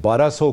1200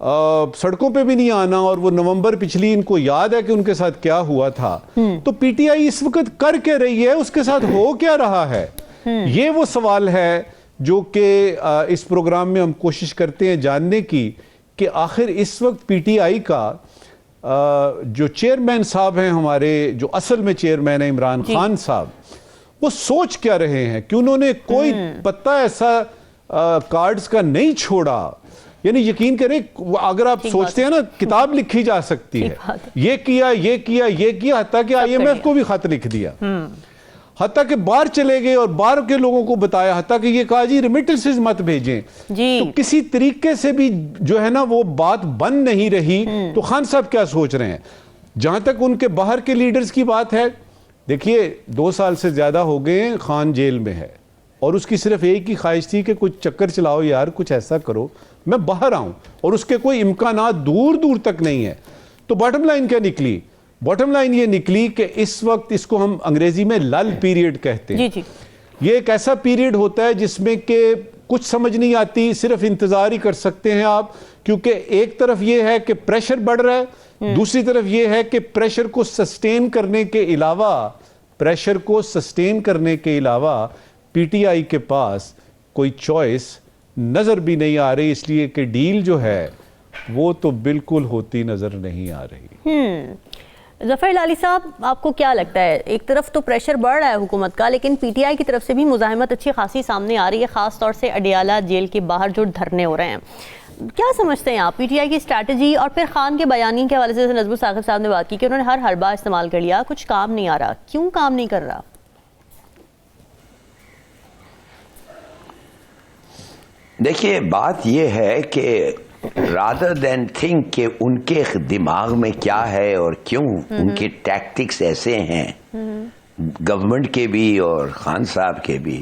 سڑکوں پہ بھی نہیں آنا, اور وہ نومبر پچھلی ان کو یاد ہے کہ ان کے ساتھ کیا ہوا تھا. تو پی ٹی آئی اس وقت کر کے رہی ہے, اس کے ساتھ ہو کیا رہا ہے, یہ وہ سوال ہے جو کہ اس پروگرام میں ہم کوشش کرتے ہیں جاننے کی, کہ آخر اس وقت پی ٹی آئی کا جو چیئرمین صاحب ہیں ہمارے, جو اصل میں چیئرمین ہیں عمران خان صاحب, وہ سوچ کیا رہے ہیں کہ انہوں نے کوئی پتہ ایسا کارڈز کا نہیں چھوڑا. یعنی یقین کریں, اگر آپ سوچتے ہیں نا, کتاب لکھی جا سکتی ہے, یہ کیا یہ کیا یہ کیا, حتیٰ کہ آئی ایم ایف کو بھی خط لکھ دیا, حتیٰ کہ باہر چلے گئے اور باہر کے لوگوں کو بتایا, حتیٰ کہ یہ کہا جی ریمیٹنسز مت بھیجیں. تو کسی طریقے سے بھی جو ہے نا وہ بات بن نہیں رہی. تو خان صاحب کیا سوچ رہے ہیں؟ جہاں تک ان کے باہر کے لیڈرز کی بات ہے, دیکھیے 2 سال سے زیادہ ہو گئے ہیں, خان جیل میں ہے, اور اس کی صرف ایک ہی خواہش تھی کہ کچھ چکر چلاؤ یار, کچھ ایسا کرو میں باہر آؤں, اور اس کے کوئی امکانات دور دور تک نہیں ہے. تو باٹم لائن کیا نکلی؟ باٹم لائن یہ نکلی کہ اس وقت اس کو ہم انگریزی میں لل پیریڈ کہتے ہیں. یہ ایک ایسا پیریڈ ہوتا ہے جس میں کہ کچھ سمجھ نہیں آتی, صرف انتظار ہی کر سکتے ہیں آپ, کیونکہ ایک طرف یہ ہے کہ پریشر بڑھ رہا ہے, دوسری طرف یہ ہے کہ پریشر کو سسٹین کرنے کے علاوہ پی ٹی آئی کے پاس کوئی چوائس نظر بھی نہیں آ رہی, اس لیے کہ ڈیل جو ہے وہ تو بالکل ہوتی نظر نہیں آ رہی. ظفر ہلالی صاحب, آپ کو کیا لگتا ہے, ایک طرف تو پریشر بڑھ رہا ہے حکومت کا, لیکن پی ٹی آئی کی طرف سے بھی مزاحمت اچھی خاصی سامنے آ رہی ہے, خاص طور سے اڈیالہ جیل کے باہر جو دھرنے ہو رہے ہیں. کیا سمجھتے ہیں آپ پی ٹی آئی کی اسٹریٹجی, اور پھر خان کے بیانیے کے حوالے سے نظم الثاقب صاحب نے بات کی کہ انہوں نے ہر حربہ استعمال کر لیا, کچھ کام نہیں آ رہا, کیوں کام نہیں کر رہا؟ دیکھیے بات یہ ہے کہ rather than think کہ ان کے دماغ میں کیا ہے اور کیوں ان کے ٹیکٹکس ایسے ہیں, گورنمنٹ کے بھی اور خان صاحب کے بھی,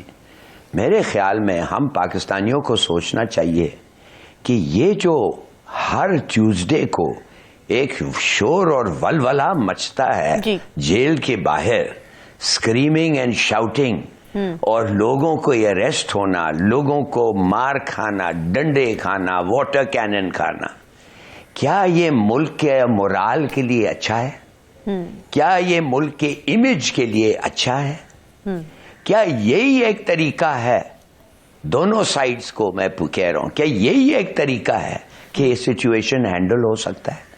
میرے خیال میں ہم پاکستانیوں کو سوچنا چاہیے کہ یہ جو ہر ٹیوزڈے کو ایک شور اور ولولہ مچتا ہے جیل کے باہر, اسکریمنگ اینڈ شاؤٹنگ, اور لوگوں کو اریسٹ ہونا, لوگوں کو مار کھانا, ڈنڈے کھانا, واٹر کینن کھانا, کیا یہ ملک کے مورال کے لیے اچھا ہے؟ کیا یہ ملک کے امیج کے لیے اچھا ہے؟ کیا یہی ایک طریقہ ہے, دونوں سائڈز کو میں کہہ رہا ہوں, کیا یہی ایک طریقہ ہے کہ یہ سچویشن ہینڈل ہو سکتا ہے؟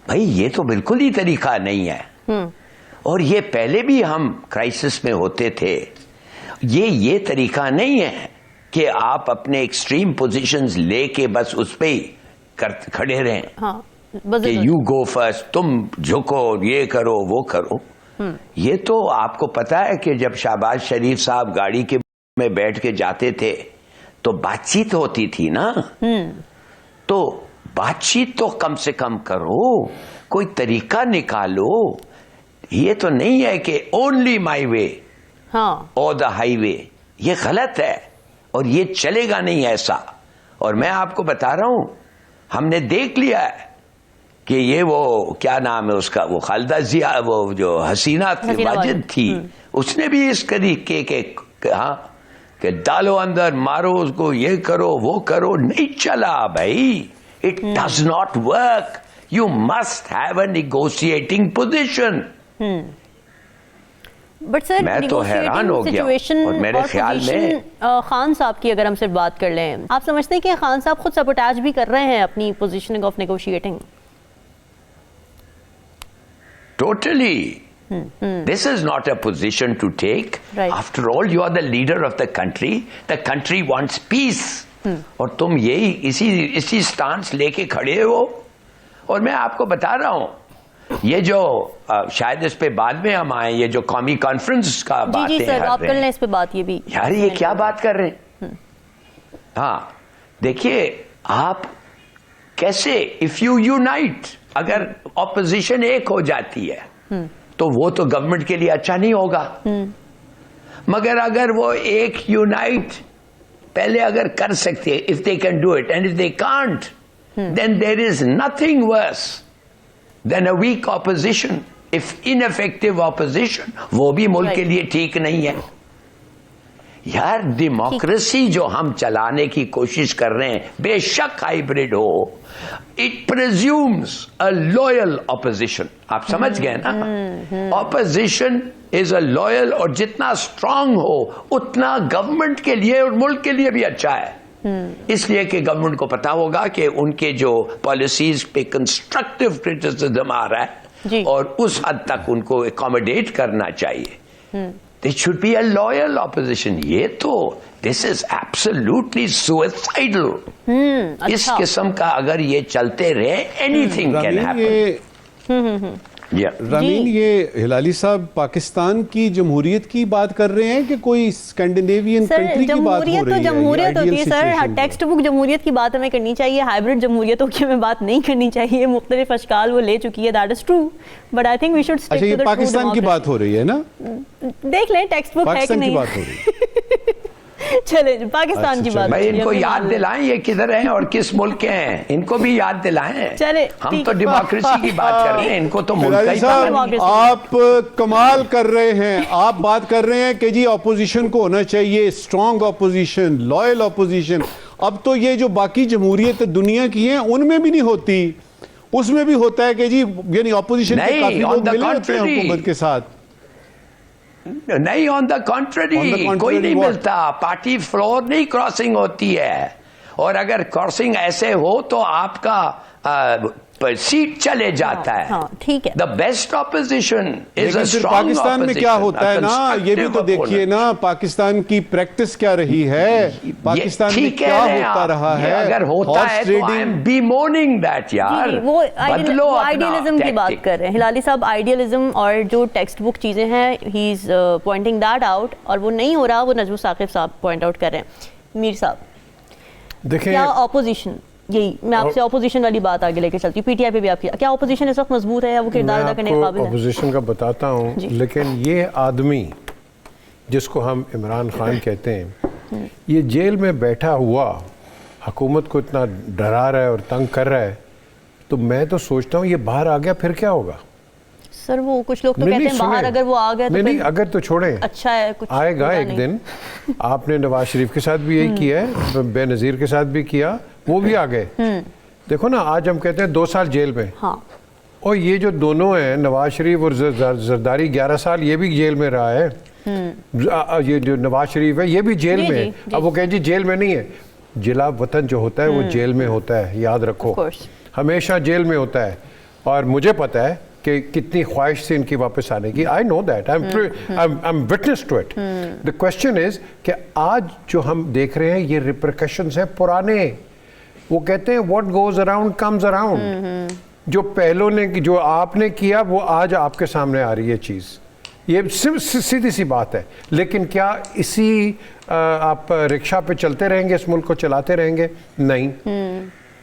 بھائی یہ تو بالکل ہی طریقہ نہیں ہے, اور یہ پہلے بھی ہم کرائسس میں ہوتے تھے. یہ طریقہ نہیں ہے کہ آپ اپنے ایکسٹریم پوزیشنز لے کے بس اس پہ ہی کھڑے رہیں کہ یو گو فرسٹ, تم جھکو, یہ کرو وہ کرو. یہ تو آپ کو پتا ہے کہ جب شہباز شریف صاحب گاڑی کے میں بیٹھ کے جاتے تھے تو بات چیت ہوتی تھی نا, تو بات چیت تو کم سے کم کرو, کوئی طریقہ نکالو. یہ تو نہیں ہے کہ اونلی مائی وے اور دا ہائی وے, یہ غلط ہے اور یہ چلے گا نہیں ایسا. اور میں آپ کو بتا رہا ہوں, ہم نے دیکھ لیا ہے کہ یہ وہ کیا نام ہے اس کا, وہ خالدہ ضیا, وہ جو حسینہ واجد تھی, اس نے بھی اس طریقے کے کہ ڈالو اندر, مارو اس کو, یہ کرو وہ کرو, نہیں چلا بھائی. It does not work. You must have a negotiating position. But sir میں تو حیران ہو گیا, اور میرے خیال میں خان صاحب کی اگر ہم صرف بات کر لیں, آپ سمجھتے ہیں کہ خان صاحب خود سبوٹاج بھی کر رہے ہیں اپنی positioning of negotiating? Totally. This is not a position to take. Right. After all, you are the leader of the country. The country wants peace. اور تم یہی اسی سٹانس لے کے کھڑے ہو. اور میں آپ کو بتا رہا ہوں, یہ جو شاید اس پہ بعد میں ہم آئیں, یہ جو قومی کانفرنس کا باتیں جی سر, آپ کر لیں اس پہ بات. یہ بھی یار یہ کیا بات کر رہے ہیں. ہاں دیکھیے آپ کیسے, if you unite, اگر اپوزیشن ایک ہو جاتی ہے تو وہ تو گورنمنٹ کے لیے اچھا نہیں ہوگا. مگر اگر وہ ایک یونائٹ پہلے اگر کر سکتے, if they can do it, and if they can't, then there is nothing worse than a weak opposition. If ineffective opposition, وہ بھی ملک کے لیے ٹھیک نہیں ہے. یار ڈیموکریسی جو ہم چلانے کی کوشش کر رہے ہیں بے شک ہائیبریڈ ہو, it presumes a loyal opposition. آپ سمجھ گئے نا, اپوزیشن از اے لوئل, اور جتنا اسٹرانگ ہو اتنا گورنمنٹ کے لیے اور ملک کے لیے بھی اچھا ہے. اس لیے کہ گورنمنٹ کو پتا ہوگا کہ ان کے جو پالیسیز پہ کنسٹرکٹیو کرٹیسزم آ رہا ہے اور اس حد تک ان کو اکوموڈیٹ کرنا چاہیے. It should be a loyal opposition. یہ تو this is absolutely suicidal. اس قسم کا اگر یہ چلتے رہے anything can happen. رامین, یہ ہلالی صاحب پاکستان کی جمہوریت کی بات کر رہے ہیں کہ کوئی اسکینڈینیوین کنٹری کی بات ہو رہی ہے؟ جمہوریت ہوتی ہے سر, ٹیکسٹ بک جمہوریت کی بات ہمیں کرنی چاہیے, ہائبرڈ جمہوریتوں کی ہمیں بات نہیں کرنی چاہیے. مختلف اشکال وہ لے چکی ہے, that is true, but I think we should stick to the true. Pakistan کی بات ہو رہی ہے نا, دیکھ لیں ٹیکسٹ بک ہے کہ نہیں. چلے پاکستان کی بات, بھائی ان کو یاد دلائیں یہ کدھر ہیں اور کس ملک کے ہیں, ان کو بھی یاد دلائیں. چلے ہم تو ڈیموکریسی کی بات کر رہے ہیں, ان کو تو ملک کا ہی پتہ نہیں. آپ کمال کر رہے ہیں, آپ بات کر رہے ہیں کہ جی اپوزیشن کو ہونا چاہیے اسٹرانگ اپوزیشن, لائل اپوزیشن. اب تو یہ جو باقی جمہوریت دنیا کی ہیں ان میں بھی نہیں ہوتی, اس میں بھی ہوتا ہے کہ جی یعنی اپوزیشن کے کافی لوگ ملے ہوتے ہیں حکومت کے ساتھ. نہیں, آن دا کنٹری کوئی نہیں ملتا, پارٹی فلور نہیں کراسنگ ہوتی ہے, اور اگر کراسنگ ایسے ہو تو آپ کا سیٹ چلے جاتا ہے. ٹھیک ہے, the best opposition is a strong. Pakistan میں کیا ہوتا ہے نا, یہ بھی تو دیکھیے نا پاکستان کی پریکٹس کیا رہی ہے, پاکستان میں کیا ہوتا رہا ہے. اگر ہوتا ہے تو آئی ایم بیموننگ دیٹ. یار وہ آئیڈیلزم کی بات کر رہے ہیں ہلالی صاحب, آئیڈیلزم اور جو ٹیکسٹ بک چیزیں ہیں, ہی از پوائنٹنگ دیٹ آؤٹ, اور وہ نہیں ہو رہا, وہ نجم ثاقب صاحب پوائنٹ آؤٹ کر رہے ہیں. میر صاحب دیکھیں, کیا اپوزیشن, یہی میں آپ سے اپوزیشن والی بات آگے لے کے چلتی ہوں, پی ٹی آئی پہ بھی آپ کی کیا اپوزیشن اس وقت مضبوط ہے یا وہ کردار ادا کرنے کے قابل ہے؟ اپوزیشن کا بتاتا ہوں, لیکن یہ آدمی جس کو ہم عمران خان کہتے ہیں, یہ جیل میں بیٹھا ہوا حکومت کو اتنا ڈرا رہا ہے اور تنگ کر رہا ہے, تو میں تو سوچتا ہوں یہ باہر آ گیا پھر کیا ہوگا. سر وہ کچھ لوگ تو کہتے ہیں باہر اگر وہ آ گیا تو نہیں, اگر تو چھوڑیں, اچھا ہے, کچھ آئے گا ایک دن. آپ نے نواز شریف کے ساتھ بھی یہی کیا ہے, بے نظیر کے ساتھ بھی کیا, وہ بھی آ گئے. دیکھو نا, آج ہم کہتے ہیں 2 سال جیل میں, اور یہ جو دونوں ہیں نواز شریف اور زرداری 11 سال یہ بھی جیل میں رہا ہے. یہ جو نواز شریف ہے یہ بھی جیل میں ہے. اب وہ کہیں جی جیل میں نہیں ہے, جلا وطن جو ہوتا ہے وہ جیل میں ہوتا ہے, یاد رکھو, ہمیشہ جیل میں ہوتا ہے. اور مجھے پتہ ہے کہ کتنی خواہش سے ان کی واپس آنے کی. I know that. I'm witness to it. The question is کہ آج جو ہم دیکھ رہے ہیں یہ ریپرکشنز ہیں پرانے. وہ کہتے ہیں what goes around comes around. جو پہلوں نے, جو آپ نے کیا وہ آج آپ کے سامنے آ رہی ہے چیز. یہ سیدھی سی بات ہے. لیکن کیا اسی آپ رکشہ پہ چلتے رہیں گے, اس ملک کو چلاتے رہیں گے؟ نہیں.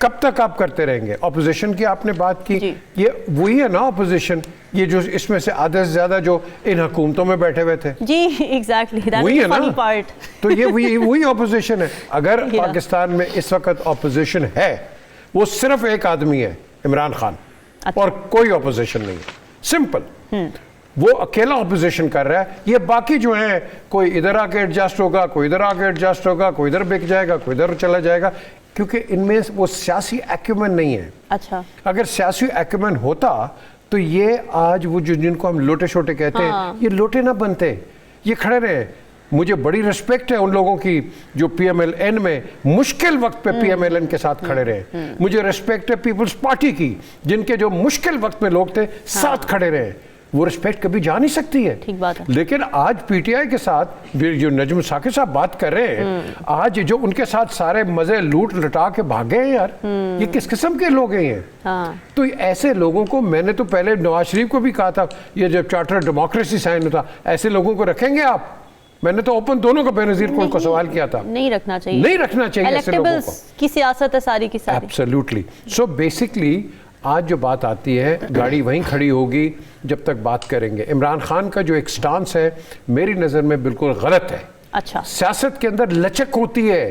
کب تک آپ کرتے رہیں گے؟ اپوزیشن کی آپ نے بات کی, یہ وہی ہے نا اپوزیشن, یہ جو اس میں سے آدھے سے زیادہ جو ان حکومتوں میں بیٹھے ہوئے تھے. جی ایگزیکٹلی, وہی ہے نا. تو یہ وہی اپوزیشن ہے. اگر پاکستان میں اس وقت اپوزیشن ہے وہ صرف ایک آدمی ہے, عمران خان, اور کوئی اپوزیشن نہیں ہے. سمپل, وہ اکیلا اپوزیشن کر رہا ہے. یہ باقی جو ہیں کوئی ادھر آ کے ایڈجسٹ ہوگا, کوئی ادھر آ کے ایڈجسٹ ہوگا, کوئی ادھر بک جائے گا, کوئی ادھر چلا جائے گا, کیونکہ ان میں وہ سیاسی ایکومن نہیں ہے. اچھا, اگر سیاسی ایکومن ہوتا تو یہ آج وہ جن کو ہم لوٹے شوٹے کہتے ہیں, یہ لوٹے نہ بنتے, یہ کھڑے رہے. مجھے بڑی رسپیکٹ ہے ان لوگوں کی جو پی ایم ایل این میں مشکل وقت پہ پی ایم ایل این کے ساتھ کھڑے رہے. مجھے رسپیکٹ ہے پیپلز پارٹی کی, جن کے جو مشکل وقت میں لوگ تھے ساتھ کھڑے رہے. وہ رسپیکٹ کبھی جا نہیں سکتی ہے. لیکن آج پی ٹی آئی کے ساتھ جو نجم ثاقب صاحب بات کر رہے ہیں, آج جو ان کے ساتھ سارے مزے لوٹ لٹا کے بھاگے ہیں یار, یہ کس قسم کے لوگ ہیں؟ تو ایسے لوگوں کو, میں نے تو پہلے نواز شریف کو بھی کہا تھا, یہ جب چارٹر ڈیموکریسی سائن ہوتا, ایسے لوگوں کو رکھیں گے آپ؟ میں نے تو اوپن دونوں کو بے نظیر کو سوال کیا تھا. نہیں رکھنا چاہیے, نہیں رکھنا چاہیے ایسے لوگوں کو. کی سیاست ہے ساری کی ساری. ایبسلیوٹلی. سو بیسکلی آج جو بات آتی ہے, گاڑی وہیں کھڑی ہوگی جب تک بات کریں گے. عمران خان کا جو ایک سٹانس ہے میری نظر میں بالکل غلط ہے. اچھا, سیاست کے اندر لچک ہوتی ہے,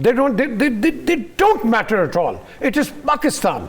They don't matter at all. It is Pakistan.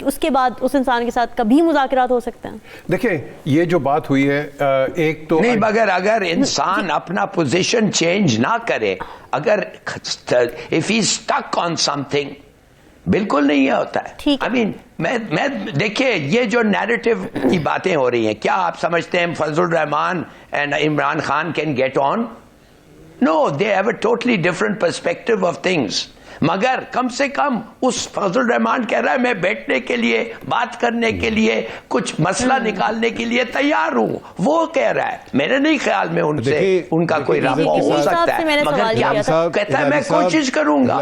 اس کے بعد اس انسان کے ساتھ کبھی مذاکرات ہو سکتے ہیں؟ دیکھیں یہ جو بات ہوئی ہے ایک تو نہیں، مگر اگر انسان اپنا پوزیشن چینج نہ کرے، اگر if he's stuck on something، بالکل نہیں ہوتا ہے. I mean میں دیکھیے یہ جو نیریٹو کی باتیں ہو رہی ہیں، کیا آپ سمجھتے ہیں Fazl ur-Rehman and Imran Khan can get on? No, they have a totally different perspective of things. مگر کم سے کم اس فضل الرحمان کہہ رہا ہے میں بیٹھنے کے لیے، بات کرنے کے لیے، کچھ مسئلہ نکالنے کے لیے تیار ہوں. وہ کہہ رہا ہے، میرے نہیں خیال میں ان سے ان کا کوئی رابطہ ہو سکتا ہے، مگر کیا کہتا ہے میں کوشش کروں گا.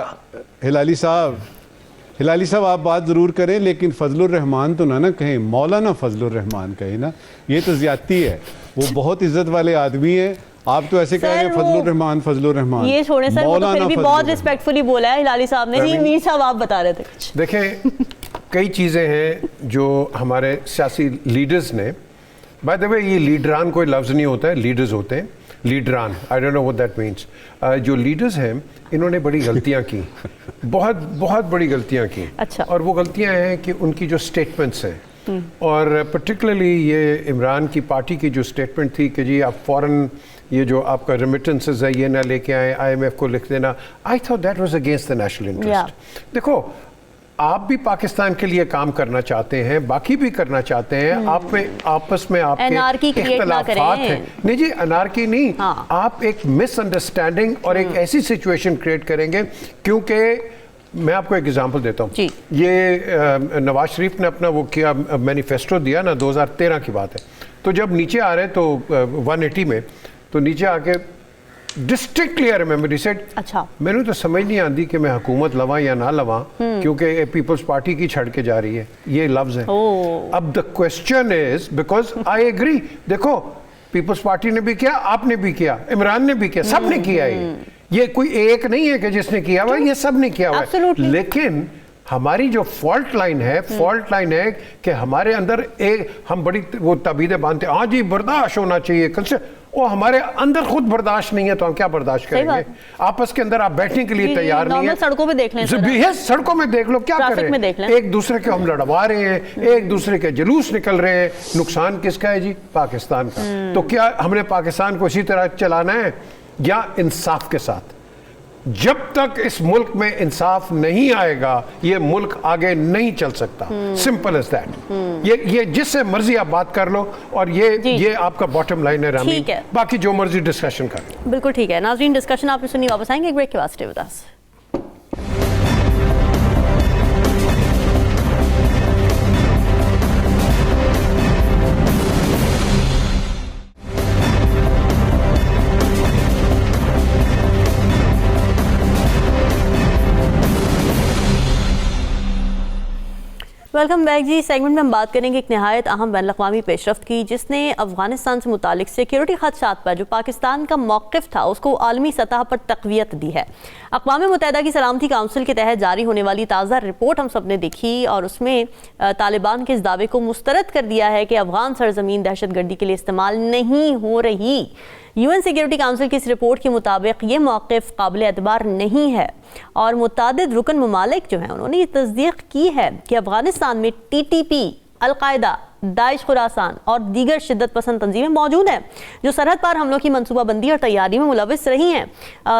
ہلالی صاحب آپ بات ضرور کریں، لیکن فضل الرحمان تو نہ کہیں، مولانا فضل الرحمان کہیں نا، یہ تو زیادتی ہے. وہ بہت عزت والے آدمی ہیں، آپ تو ایسے کہہ رہے ہیں فضل الرحمان. یہ چھوڑیں سر، وہ تو پھر بھی بہت ریسپیکٹفلی بولا ہے ہلالی صاحب نے. جی میر صاحب آپ بتا رہے تھے کچھ. دیکھیں کئی چیزیں ہیں جو ہمارے سیاسی لیڈرز نے، بائی دا وے یہ لیڈران کوئی لفظ نہیں ہوتا ہے، لیڈرز ہوتے ہیں. لیڈران، I don't know what that means. جو لیڈرز ہیں انہوں نے بڑی غلطیاں کی، بہت بہت بڑی غلطیاں کی. اچھا. اور وہ غلطیاں ہیں کہ ان کی جو سٹیٹمنٹس ہیں، اور پرٹیکولرلی یہ عمران کی پارٹی کی جو سٹیٹمنٹ تھی کہ جی آپ فوراً یہ جو آپ کا ریمیٹنسز ہے یہ نہ لے کے آئیں، آئی ایم ایف کو لکھ دینا. I thought that was against the national interest. دیکھو آپ بھی پاکستان کے لیے کام کرنا چاہتے ہیں، باقی بھی کرنا چاہتے ہیں، آپ میں آپس میں آپ کے اختلافات ہیں. نہیں جی انارکی نہیں، آپ ایک مس انڈرسٹینڈنگ اور ایک ایسی سچویشن کریٹ کریں گے. کیونکہ میں آپ کو ایک ایگزامپل دیتا ہوں. یہ نواز شریف نے اپنا وہ کیا مینیفیسٹو دیا نا، 2013 کی بات ہے. تو جب نیچے آ رہے تو 180 میں تو نیچے آ کے ڈسٹرکٹلی آئی ریمبر ہی سیڈ میں نے تو سمجھ نہیں آتی کہ میں حکومت لواں یا نہ لواں، کیونکہ پیپلز پارٹی کی چھڑ کے جا رہی ہے. یہ لفظ ہے. اب the question is because I agree, دیکھو پیپلز پارٹی نے بھی کیا، آپ نے بھی کیا، عمران نے بھی کیا، سب نے کیا. یہ کوئی ایک نہیں ہے کہ جس نے کیا ہوا، یہ سب نے کیا ہوا ہے. لیکن ہماری جو فالٹ لائن ہے کہ ہمارے اندر ایک ہم بڑی وہ تعبیریں باندھتے ہیں، ہاں جی برداشت ہونا چاہیے، وہ ہمارے اندر خود برداشت نہیں ہے تو ہم کیا برداشت کریں گے؟ آپس کے اندر آپ بیٹھنے کے لیے تیار نہیں ہیں. سڑکوں پہ دیکھ لیں، سڑکوں میں دیکھ لو کیا کریں، ایک دوسرے کے ہم لڑوا رہے ہیں، ایک دوسرے کے جلوس نکل رہے ہیں. نقصان کس کا ہے جی؟ پاکستان کا. تو کیا ہم نے پاکستان کو اسی طرح چلانا ہے یا انصاف کے ساتھ؟ جب تک اس ملک میں انصاف نہیں آئے گا یہ ملک آگے نہیں چل سکتا. Simple is that. یہ جس سے مرضی آپ بات کر لو، اور یہ آپ کا باٹم لائن ہے رامی. باقی جو مرضی ڈسکشن کر لو. بالکل ٹھیک ہے ناظرین، ڈسکشن آپ نے سنی، واپس آئیں گے ایک بریک کے بعد. Stay with us. Welcome back ji. Segment میں ہم بات کریں گے ایک نہایت اہم بین الاقوامی پیش رفت کی، جس نے افغانستان سے متعلق سیکیورٹی خدشات پر جو پاکستان کا موقف تھا اس کو عالمی سطح پر تقویت دی ہے. اقوام متحدہ کی سلامتی کونسل کے تحت جاری ہونے والی تازہ رپورٹ ہم سب نے دیکھی، اور اس میں طالبان کے اس دعوے کو مسترد کر دیا ہے کہ افغان سرزمین دہشت گردی کے لیے استعمال نہیں ہو رہی. یو این سیکیورٹی کونسل کی اس رپورٹ کے مطابق یہ موقف قابل اعتبار نہیں ہے، اور متعدد رکن ممالک جو ہیں انہوں نے یہ تصدیق کی ہے کہ افغانستان میں ٹی ٹی پی، القاعدہ، داعش خراسان اور دیگر شدت پسند تنظیمیں موجود ہیں جو سرحد پار حملوں کی منصوبہ بندی اور تیاری میں ملوث رہی ہیں.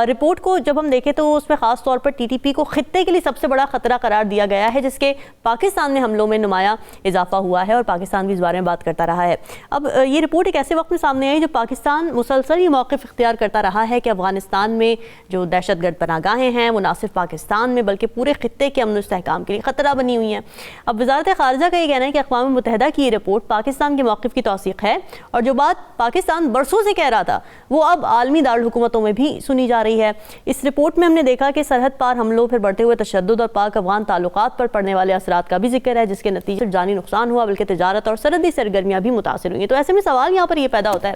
رپورٹ کو جب ہم دیکھیں تو اس میں خاص طور پر ٹی ٹی پی کو خطے کے لیے سب سے بڑا خطرہ قرار دیا گیا ہے، جس کے پاکستان میں حملوں میں نمایاں اضافہ ہوا ہے، اور پاکستان بھی اس بارے میں بات کرتا رہا ہے. اب یہ رپورٹ ایک ایسے وقت میں سامنے آئی جب پاکستان مسلسل یہ موقف اختیار کرتا رہا ہے کہ افغانستان میں جو دہشت گرد پناہ گاہیں ہیں وہ نہ صرف پاکستان میں بلکہ پورے خطے کے امن و استحکام کے لیے خطرہ بنی ہوئی ہیں. اب وزارت خارجہ کا یہ کہنا ہے کہ اقوام متحدہ کی یہ رپورٹ پاکستان کے موقف کی توثیق ہے، اور جو بات پاکستان برسوں سے کہہ رہا تھا وہ اب عالمی دارالحکومتوں میں بھی سنی جا رہی ہے. اس رپورٹ میں ہم نے دیکھا کہ سرحد پار حملوں، پھر بڑھتے ہوئے تشدد اور پاک افغان تعلقات پر پڑنے والے اثرات کا بھی ذکر ہے، جس کے نتیجے جانی نقصان ہوا بلکہ تجارت اور سرحدی سرگرمیاں بھی متاثر ہوئی ہیں. تو ایسے میں سوال یہاں پر یہ پیدا ہوتا ہے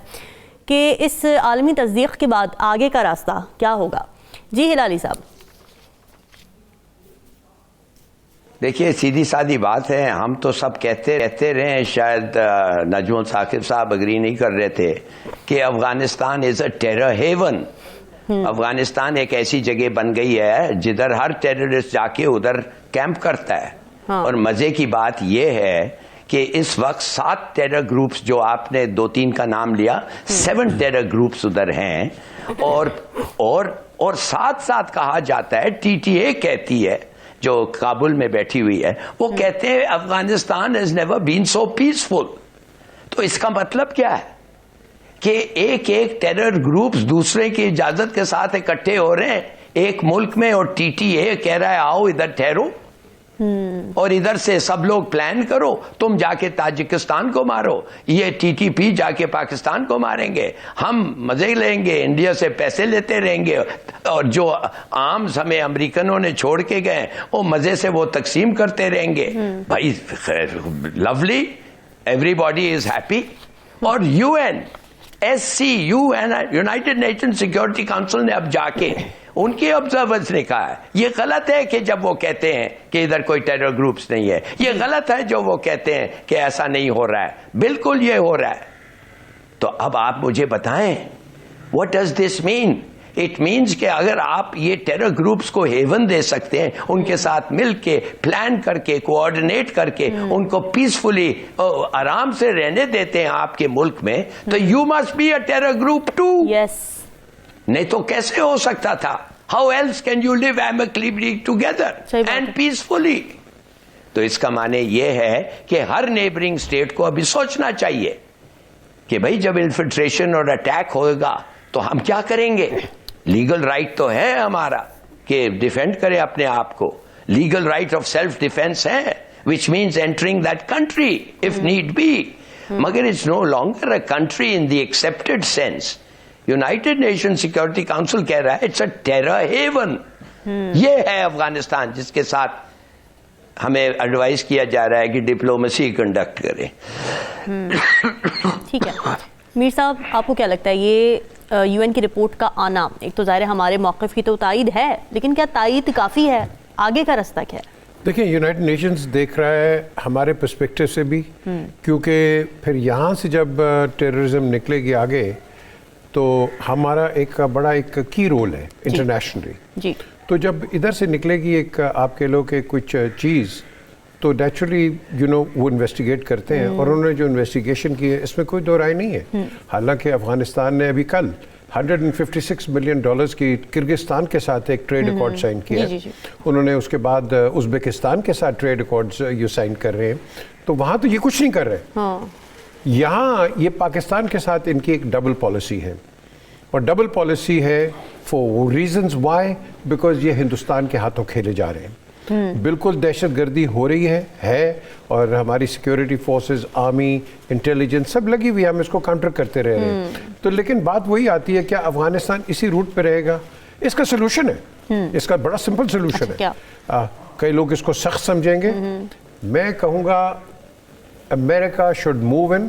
کہ اس عالمی تصدیق کے بعد آگے کا راستہ کیا ہوگا؟ جی ہلالی صاحب. دیکھیے سیدھی سادی بات ہے، ہم تو سب کہتے رہے ہیں، شاید نجم ثاقب صاحب اگری نہیں کر رہے تھے کہ افغانستان از اے ٹیرر ہیون. افغانستان ایک ایسی جگہ بن گئی ہے جدھر ہر ٹیررسٹ جا کے ادھر کیمپ کرتا ہے. اور مزے کی بات یہ ہے کہ اس وقت 7 ٹیرر گروپس جو آپ نے 2-3 کا نام لیا 7 ٹیرر گروپس ادھر ہیں اور ساتھ ساتھ کہا جاتا ہے ٹی ٹی اے کہتی ہے جو کابل میں بیٹھی ہوئی ہے وہ کہتے ہیں Afghanistan has never been so peaceful. تو اس کا مطلب کیا ہے کہ ایک ٹیرر گروپس دوسرے کی اجازت کے ساتھ اکٹھے ہو رہے ہیں ایک ملک میں اور ٹی ٹی اے کہہ رہا ہے آؤ ادھر ٹھہرو اور ادھر سے سب لوگ پلان کرو تم جا کے تاجکستان کو مارو یہ ٹی ٹی پی جا کے پاکستان کو ماریں گے ہم مزے لیں گے انڈیا سے پیسے لیتے رہیں گے اور جو آرمز ہمیں امریکنوں نے چھوڑ کے گئے وہ مزے سے وہ تقسیم کرتے رہیں گے بھائی lovely everybody is happy اور U N S C U N United Nation Security Council نے اب جا کے ان کے آبزرورز نے کہا ہے یہ غلط ہے کہ جب وہ کہتے ہیں کہ ادھر کوئی ٹیرر گروپس نہیں ہے یہ غلط ہے جو وہ کہتے ہیں کہ ایسا نہیں ہو رہا ہے بالکل یہ ہو رہا ہے تو اب آپ مجھے بتائیں what does this mean it means کہ اگر آپ یہ ٹیرر گروپس کو ہیون دے سکتے ہیں ان کے ساتھ مل کے پلان کر کے کوآرڈینیٹ کر کے ان کو پیسفلی آرام سے رہنے دیتے ہیں آپ کے ملک میں تو you must be a terror group too یس نہیں تو کیسے ہو سکتا تھا how else can you live amicably together and peacefully تو اس کا معنی یہ ہے کہ ہر نیبرنگ اسٹیٹ کو ابھی سوچنا چاہیے کہ بھائی جب انفلٹریشن اور اٹیک ہوگا تو ہم کیا کریں گے لیگل رائٹ تو ہے ہمارا کہ ڈیفینڈ کرے اپنے آپ کو legal right of self defence ہے which means entering that country if need be مگر it's no longer a country in the accepted sense United Nation Security council کہہ رہا ہے اٹس اے ٹیرر ہیون یہ ہے افغانستان جس کے ساتھ ہمیں ایڈوائز کیا جا رہا ہے کہ ڈپلومیسی کنڈکٹ کرے ٹھیک ہے میر صاحب آپ کو کیا لگتا ہے یہ یو این کی رپورٹ کا آنا ایک تو ظاہر ہمارے موقف کی تو تائید ہے لیکن کیا تائید کافی ہے آگے کا رستہ کیا ہے دیکھیں یونائٹڈ نیشنز دیکھ رہا ہے ہمارے پرسپیکٹو سے بھی کیونکہ پھر یہاں سے جب ٹیررزم نکلے گی آگے تو ہمارا ایک بڑا ایک کی رول ہے انٹرنیشنلی جی تو جب ادھر سے نکلے گی ایک آپ کہہ لو کہ کچھ چیز تو نیچرلی وہ انویسٹیگیٹ کرتے ہیں اور انہوں نے جو انویسٹیگیشن کی ہے اس میں کوئی دو رائے نہیں ہے حالانکہ افغانستان نے ابھی کل $156 ملین کی کرگستان کے ساتھ ایک ٹریڈ ایکارڈ سائن کیا ہے انہوں نے اس کے بعد ازبکستان کے ساتھ ٹریڈ ایکارڈز یہ سائن کر رہے ہیں تو وہاں تو یہ کچھ نہیں کر رہے یہاں یہ پاکستان کے ساتھ ان کی ایک ڈبل پالیسی ہے اور ڈبل پالیسی ہے فور ریزنز وائی بیکاز یہ ہندوستان کے ہاتھوں کھیلے جا رہے ہیں بالکل دہشت گردی ہو رہی ہے اور ہماری سیکیورٹی فورسز آرمی انٹیلیجنس سب لگی ہوئی ہم اس کو کاؤنٹر کرتے رہ رہے ہیں تو لیکن بات وہی آتی ہے کیا افغانستان اسی روٹ پہ رہے گا اس کا سلوشن ہے اس کا بڑا سمپل سلوشن ہے کئی لوگ اس کو سخت سمجھیں گے میں کہوں گا امریکہ شوڈ موو ان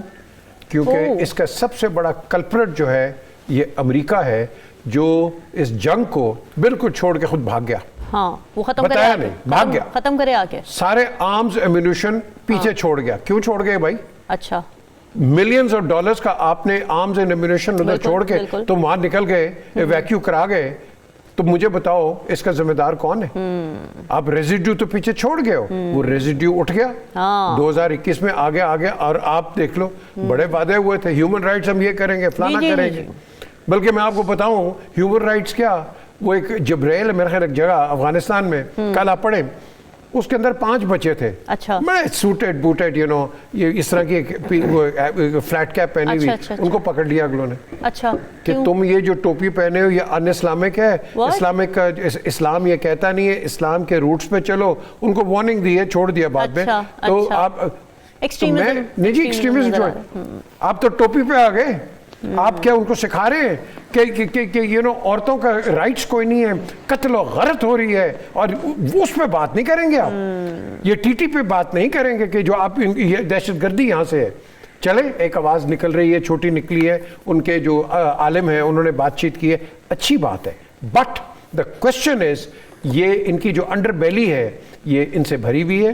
کیونکہ اس کا سب سے بڑا کلپریٹ جو ہے یہ امریکہ ہے جو اس جنگ کو بالکل چھوڑ کے خود بھاگ گیا ہاں وہ ختم بتایا نہیں بھاگ گیا ختم کرے آگے سارے آرمز ایمونیشن پیچھے چھوڑ گیا کیوں چھوڑ گئے بھائی اچھا ملینز آف ڈالرز کا آپ نے آرمز اینڈ ایمونیشن ادھر چھوڑ کے تم وہاں نکل گئے ایویکیو کرا گئے تو مجھے بتاؤ اس کا ذمہ دار کون ہے آپ ریزیڈیو تو پیچھے چھوڑ گئے ہو وہ ریزیڈیو اٹھ گیا 2021 میں آگے اور آپ دیکھ لو بڑے وعدے ہوئے تھے ہیومن رائٹس ہم یہ کریں گے فلانا کریں گے بلکہ میں آپ کو بتاؤں ہیومن رائٹس کیا وہ ایک جبریل میرے خیال ایک جگہ افغانستان میں کل آپ پڑھیں اس کے اندر 5 بچے تھے بڑے سوٹیڈ بوٹیڈ یہ اس طرح کی فلیٹ کیپ پہنی ہوئی ان کو پکڑ لیا اگلوں نے کہ تم یہ جو ٹوپی پہنے ہو یہ ان اسلامک ہے اسلام یہ کہتا نہیں ہے اسلام کے روٹس پہ چلو ان کو وارننگ دی ہے چھوڑ دیا بعد میں تو آپ نجی ایکسٹریمزم جو ہے آپ تو ٹوپی پہ آ گئے آپ کیا ان کو سکھا رہے ہیں کہ عورتوں کا رائٹس کوئی نہیں ہے قتل و غارت ہو رہی ہے اور اس پہ بات نہیں کریں گے آپ یہ ٹی ٹی پہ بات نہیں کریں گے کہ جو آپ یہ دہشت گردی یہاں سے ہے چلے ایک آواز نکل رہی ہے چھوٹی نکلی ہے ان کے جو عالم ہیں انہوں نے بات چیت کی ہے اچھی بات ہے بٹ دا کوشچن از یہ ان کی جو انڈر بیلی ہے یہ ان سے بھری ہوئی ہے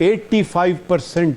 85%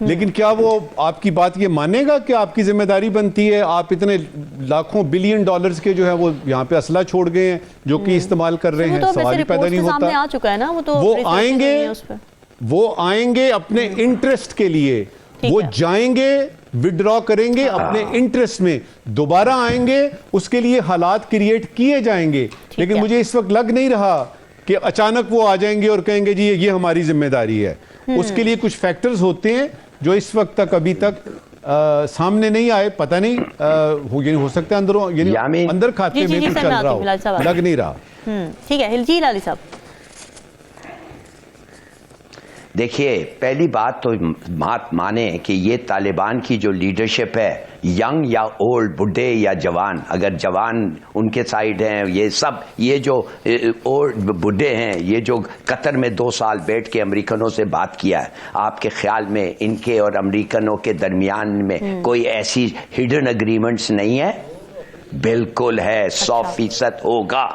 لیکن کیا وہ آپ کی بات یہ مانے گا کہ آپ کی ذمہ داری بنتی ہے؟ آپ اتنے لاکھوں بلین ڈالرز کے جو ہے وہ یہاں پہ اسلحہ چھوڑ گئے ہیں جو کہ استعمال کر رہے ہیں، سوال ہی پیدا نہیں ہوتا۔ وہ آئیں گے اپنے انٹرسٹ کے لیے، وہ جائیں گے وڈرا کریں گے اپنے انٹرسٹ میں، دوبارہ آئیں گے، اس کے لیے حالات کریٹ کیے جائیں گے۔ لیکن مجھے اس وقت لگ نہیں رہا کہ اچانک وہ آ جائیں گے اور کہیں گے جی یہ ہماری ذمہ داری ہے۔ اس کے لیے کچھ فیکٹرز ہوتے ہیں جو اس وقت تک ابھی تک سامنے نہیں آئے، پتہ نہیں ہو سکتا ہے اندر کھاتے میں کچھ چل رہا ہو، لگ نہیں رہا۔ ٹھیک ہے جی علی صاحب۔ دیکھیے پہلی بات تو بات مانے کہ یہ طالبان کی جو لیڈرشپ ہے، ینگ یا اولڈ، بڈھے یا جوان، اگر جوان ان کے سائیڈ ہیں، یہ سب یہ جو اولڈ بڈھے ہیں، یہ جو قطر میں 2 سال بیٹھ کے امریکنوں سے بات کیا ہے، آپ کے خیال میں ان کے اور امریکنوں کے درمیان میں کوئی ایسی ہڈن اگریمنٹس نہیں ہے؟ بالکل ہے، 100% ہوگا۔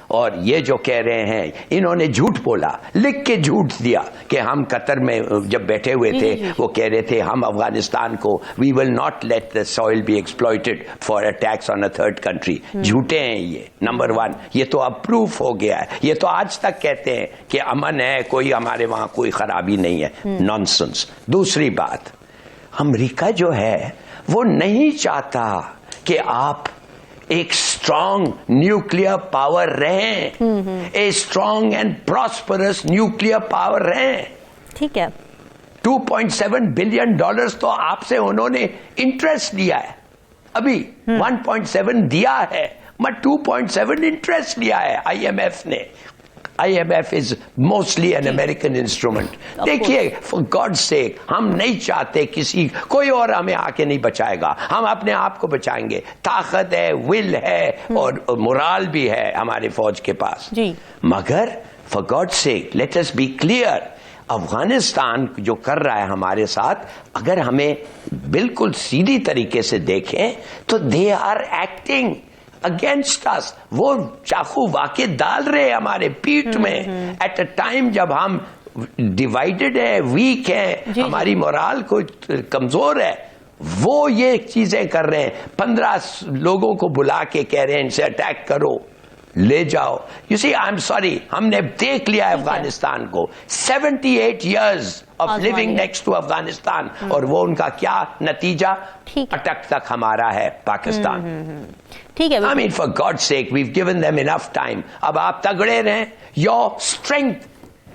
اور یہ جو کہہ رہے ہیں، انہوں نے جھوٹ بولا، لکھ کے جھوٹ دیا کہ ہم قطر میں جب بیٹھے ہوئے تھے وہ کہہ رہے تھے ہم افغانستان کو we will not let the soil be exploited for attacks on a third country۔ جھوٹے ہیں یہ، نمبر 1۔ یہ تو اب پروف ہو گیا ہے، یہ تو آج تک کہتے ہیں کہ امن ہے، کوئی ہمارے وہاں کوئی خرابی نہیں ہے، نانسنس۔ دوسری بات، امریکہ جو ہے وہ نہیں چاہتا کہ آپ ایک اسٹرانگ نیوکلیر پاور رہیں، a strong and prosperous nuclear power رہیں۔ ٹھیک ہے، 2.7 بلین ڈالرز تو آپ سے انہوں نے انٹرسٹ لیا ہے، ابھی 1.7 دیا ہے، میں 2.7 انٹرسٹ لیا ہے آئی ایم ایف نے۔ I M F is mostly an American instrument. دیکھیے فار گاڈ سیک، ہم نہیں چاہتے کوئی اور ہمیں آ کے نہیں بچائے گا، ہم اپنے آپ کو بچائیں گے۔ طاقت ہے، ول ہے اور مورال بھی ہے ہمارے فوج کے پاس، مگر for God sake let us be clear, Afghanistan جو کر رہا ہے ہمارے ساتھ، اگر ہمیں بالکل سیدھی طریقے سے دیکھیں تو they are acting against us، وہ چاقو واقع ڈال رہے ہمارے پیٹھ میں ایٹ اے ٹائم جب ہم ڈیوائیڈڈ ہے، ویک ہے، ہماری مورال کو کمزور ہے، وہ یہ چیزیں کر رہے ہیں۔ 15 لوگوں کو بلا کے کہہ رہے ہیں ان سے اٹیک کرو، لے جاؤ۔ You see I am sorry, ہم نے دیکھ لیا ہے افغانستان کو، 78 years of living next to Afghanistan, اور وہ ان کا کیا نتیجہ؟ اٹک تک ہمارا ہے پاکستان۔ ٹھیک ہے، I mean for God's sake we've given them enough time۔ اب آپ تگڑے رہیں، your strength,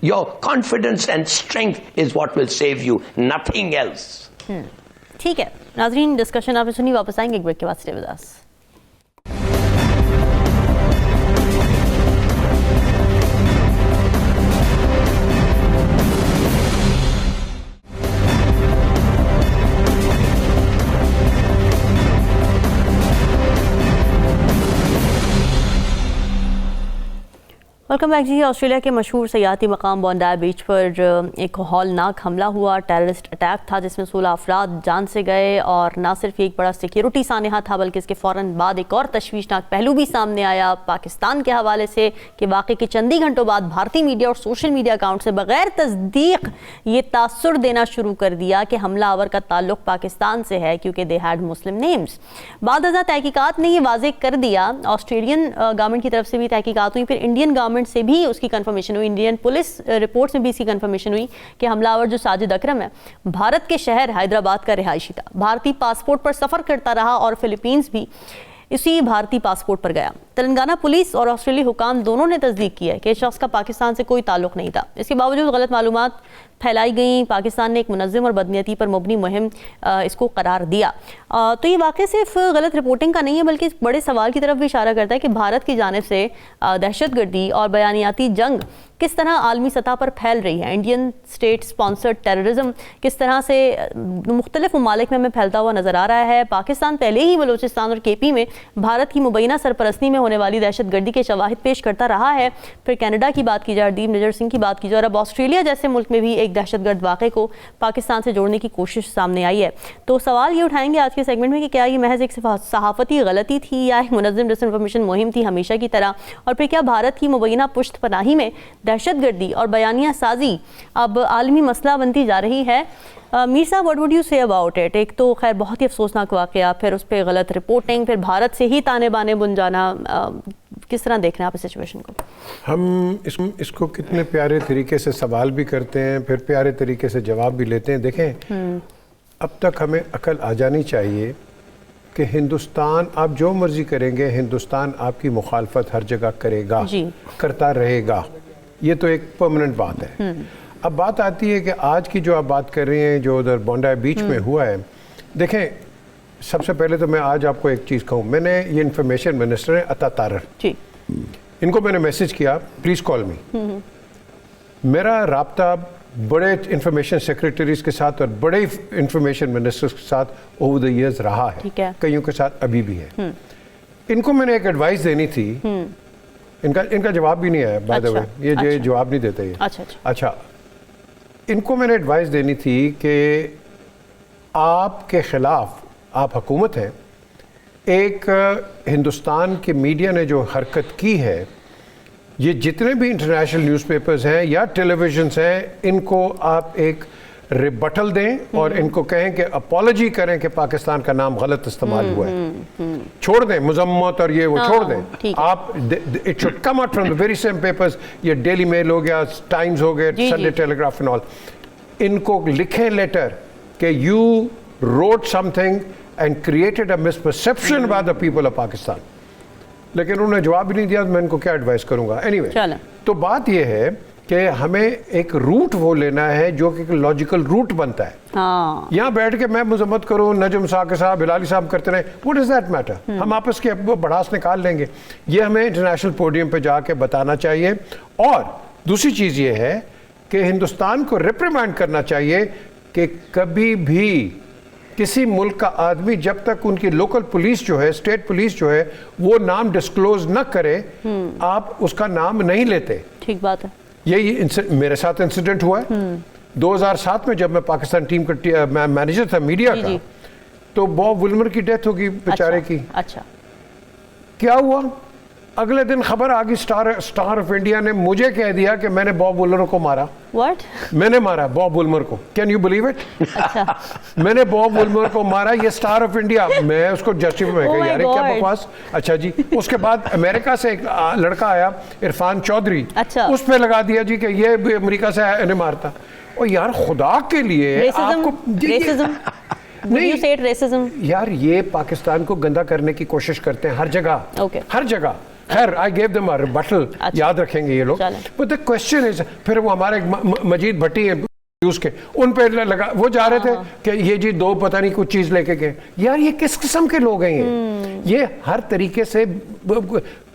your confidence and strength is what will save you, nothing else۔ ٹھیک ہے ناظرین، ڈسکشن آپ نے سنی، واپس آئیں گے ایک بریک کے بعد، stay with us۔ Welcome back ji. Australia کے مشہور سیاحتی مقام بونڈائی بیچ پر ایک ہولناک حملہ ہوا، ٹیررسٹ اٹیک تھا جس میں 16 افراد جان سے گئے، اور نہ صرف ایک بڑا سیکیورٹی سانحہ تھا بلکہ اس کے فوراً بعد ایک اور تشویشناک پہلو بھی سامنے آیا پاکستان کے حوالے سے، کہ واقعے کے چند ہی گھنٹوں بعد بھارتی میڈیا اور سوشل میڈیا اکاؤنٹ سے بغیر تصدیق یہ تاثر دینا شروع کر دیا کہ حملہ آور کا تعلق پاکستان سے ہے کیونکہ دے ہیڈ مسلم نیمز۔ بعد ازاں تحقیقات نے یہ واضح کر دیا، آسٹریلین گورنمنٹ کی طرف سے بھی تحقیقات ہوئی، پھر انڈین گورنمنٹ سے بھی اس کی کنفرمیشن ہوئی، انڈین پولیس رپورٹس میں بھی اس کی کنفرمیشن ہوئی کہ حملہ آور جو ساجد اکرم ہے بھارت کے شہر حیدرآباد کا رہائشی تھا، بھارتی پاسپورٹ پر سفر کرتا رہا اور فلپینز بھی اسی بھارتی پاسپورٹ پر گیا۔ تلنگانہ پولیس اور آسٹریلی حکام دونوں نے تصدیق کی ہے کہ اس شخص کا پاکستان سے کوئی تعلق نہیں تھا۔ اس کے باوجود غلط معلومات پھیلائی گئیں، پاکستان نے ایک منظم اور بدنیتی پر مبنی مہم اس کو قرار دیا۔ تو یہ واقعہ صرف غلط رپورٹنگ کا نہیں ہے بلکہ اس بڑے سوال کی طرف بھی اشارہ کرتا ہے کہ بھارت کی جانب سے دہشت گردی اور بیانیاتی جنگ کس طرح عالمی سطح پر پھیل رہی ہے، انڈین اسٹیٹ اسپانسرڈ ٹیررزم کس طرح سے مختلف ممالک میں ہمیں پھیلتا ہوا نظر آ رہا ہے۔ پاکستان پہلے ہی بلوچستان اور کے پی میں بھارت کی مبینہ سرپرستی میں ہونے والی دہشت گردی کے شواہد پیش کرتا رہا ہے، پھر کینیڈا کی بات کی جائے، ہردیپ نجر سنگھ کی بات کی جائے، اور اب آسٹریلیا جیسے ملک میں بھی ایک دہشت گرد واقعے کو پاکستان سے جوڑنے کی کوشش سامنے آئی ہے۔ تو سوال یہ اٹھائیں گے آج کے سیگمنٹ میں کہ کیا یہ محض ایک صحافتی غلطی تھی یا ایک منظم ڈس انفارمیشن مہم تھی ہمیشہ کی طرح، اور پھر کیا بھارت کی مبینہ پشت پناہی میں دہشت گردی اور بیانیہ سازی اب عالمی مسئلہ بنتی جا رہی ہے۔ میر صاحب واٹ وڈ یو سے اباؤٹ اٹ؟ ایک تو خیر بہت ہی افسوسناک واقعہ، پھر اس پہ غلط رپورٹنگ، پھر بھارت سے ہی تانے بانے بن جانا، کس طرح دیکھ رہے ہیں آپ اس سچویشن کو؟ ہم اس کو کتنے پیارے طریقے سے سوال بھی کرتے ہیں، پھر پیارے طریقے سے جواب بھی لیتے ہیں. دیکھیں اب تک ہمیں عقل آ جانی چاہیے کہ ہندوستان آپ جو مرضی کریں گے، ہندوستان آپ کی مخالفت ہر جگہ کرے گا، کرتا رہے گا. یہ تو ایک پرماننٹ بات ہے. اب بات آتی ہے کہ آج کی جو آپ بات کر رہے ہیں جو ادھر بونڈا بیچ میں ہوا ہے. دیکھیں سب سے پہلے تو میں آج آپ کو ایک چیز کہوں، میں نے یہ انفارمیشن منسٹر ہیں عطا طارر، ان کو میں نے میسج کیا پلیز کال می. میرا رابطہ بڑے انفارمیشن سیکرٹریز کے ساتھ اور بڑے انفارمیشن منسٹرز کے ساتھ اوور دا ایئرز رہا ہے، کئیوں کے ساتھ ابھی بھی ہے. ان کو میں نے ایک ایڈوائس دینی تھی، ان کا جواب بھی نہیں آیا بائی دا وے، یہ جواب نہیں دیتے یہ. اچھا ان کو میں نے ایڈوائس دینی تھی کہ آپ کے خلاف، آپ حکومت ہیں، ایک ہندوستان کے میڈیا نے جو حرکت کی ہے، یہ جتنے بھی انٹرنیشنل نیوز پیپرز ہیں یا ٹیلی ویژنس ہیں، ان کو آپ ایک ریبٹل دیں اور ان کو کہیں کہ اپالوجی کریں کہ پاکستان کا نام غلط استعمال ہوا ہے. چھوڑ دیں مذمت اور یہ وہ چھوڑ دیں. آپ it should come out from the very same papers. یہ ڈیلی میل ہو گیا، ٹائمز ہو گئے، Sunday Telegraph and all. ان کو لکھیں لیٹر کہ you wrote something and created a misperception by the people of Pakistan. لیکن انہوں نے جواب بھی نہیں دیا، میں ان کو کیا ایڈوائس کروں گا. اینی وے تو بات یہ ہے کہ ہمیں ایک روٹ وہ لینا ہے جو کہ لاجیکل روٹ بنتا ہے. یہاں بیٹھ کے میں مذمت کروں، نجم ثاقب صاحب، ہلالی صاحب کرتے رہے، what does that matter؟ ہم آپس کے بڑھاس نکال لیں گے. یہ ہمیں انٹرنیشنل پوڈیم پہ جا کے بتانا چاہیے. اور دوسری چیز یہ ہے کہ ہندوستان کو ریپریمانڈ کرنا چاہیے کہ کبھی بھی کسی ملک کا آدمی جب تک ان کی لوکل پولیس جو ہے، اسٹیٹ پولیس جو ہے، وہ نام ڈسکلوز نہ کرے، آپ اس کا نام نہیں لیتے. ٹھیک بات ہے. یہی میرے ساتھ انسیڈنٹ ہوا ہے 2007 میں، جب میں پاکستان ٹیم کا مینیجر تھا میڈیا کا، تو باب وولمر کی ڈیتھ ہوگی بیچارے کی. اچھا کیا ہوا؟ اگلے دن خبر آ گئی، اسٹار آف انڈیا نے مجھے کہہ دیا کہ میں نے باب وولمر کو مارا. واٹ؟ میں نے مارا باب وولمر کو. Can you believe it? میں نے باب وولمر کو مارا. یہ اسٹار آف انڈیا. میں اس کو جسٹیفائی میں کہا یار کیا بکواس. اچھا جی. اس کے بعد امریکہ سے ایک لڑکا آیا عرفان چودھری، اس پہ لگا دیا جی کہ یہ بھی امریکہ سے انہیں مارتا. اور یار خدا کے لیے آپ کو نہیں یار یہ پاکستان کو گندا کرنے کی کوشش کرتے ہیں ہر جگہ، ہر جگہ. خیر I gave them a rebuttal. یاد رکھیں گے یہ لوگ. But the question is، پھر وہ ہمارے مجید بھٹی ہیں نیوز کے، ان پہ لگا، وہ جا رہے تھے کہ یہ جی دو پتہ نہیں کچھ چیز لے کے گئے. یار یہ کس قسم کے لوگ ہیں یہ ہر طریقے سے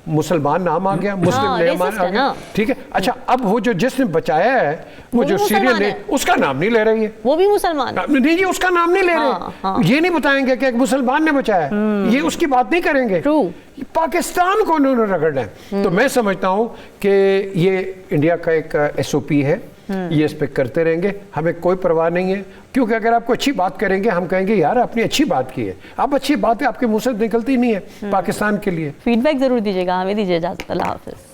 مسلمان نام آ گیا، مسلم نام آ گیا. ٹھیک ہے. اچھا اب وہ جو جس نے بچایا ہے، وہ جو سیریل نے، اس کا نام نہیں لے رہی ہے. وہ بھی مسلمان نہیں جی، اس کا نام نہیں لے رہے. یہ نہیں بتائیں گے کہ ایک مسلمان نے بچایا، یہ اس کی بات نہیں کریں گے. پاکستان کو انہوں نے رگڑنا ہے. تو میں سمجھتا ہوں کہ یہ انڈیا کا ایک ایس او پی ہے، یہ اس پہ کرتے رہیں گے. ہمیں کوئی پرواہ نہیں ہے، کیونکہ اگر آپ کو اچھی بات کریں گے ہم کہیں گے یار اپنی اچھی بات کی ہے. آپ اچھی بات ہے آپ کے منہ سے نکلتی نہیں ہے پاکستان کے لیے. فیڈ بیک ضرور دیجیے گا. ہمیں دیجیے اجازت. اللہ حافظ.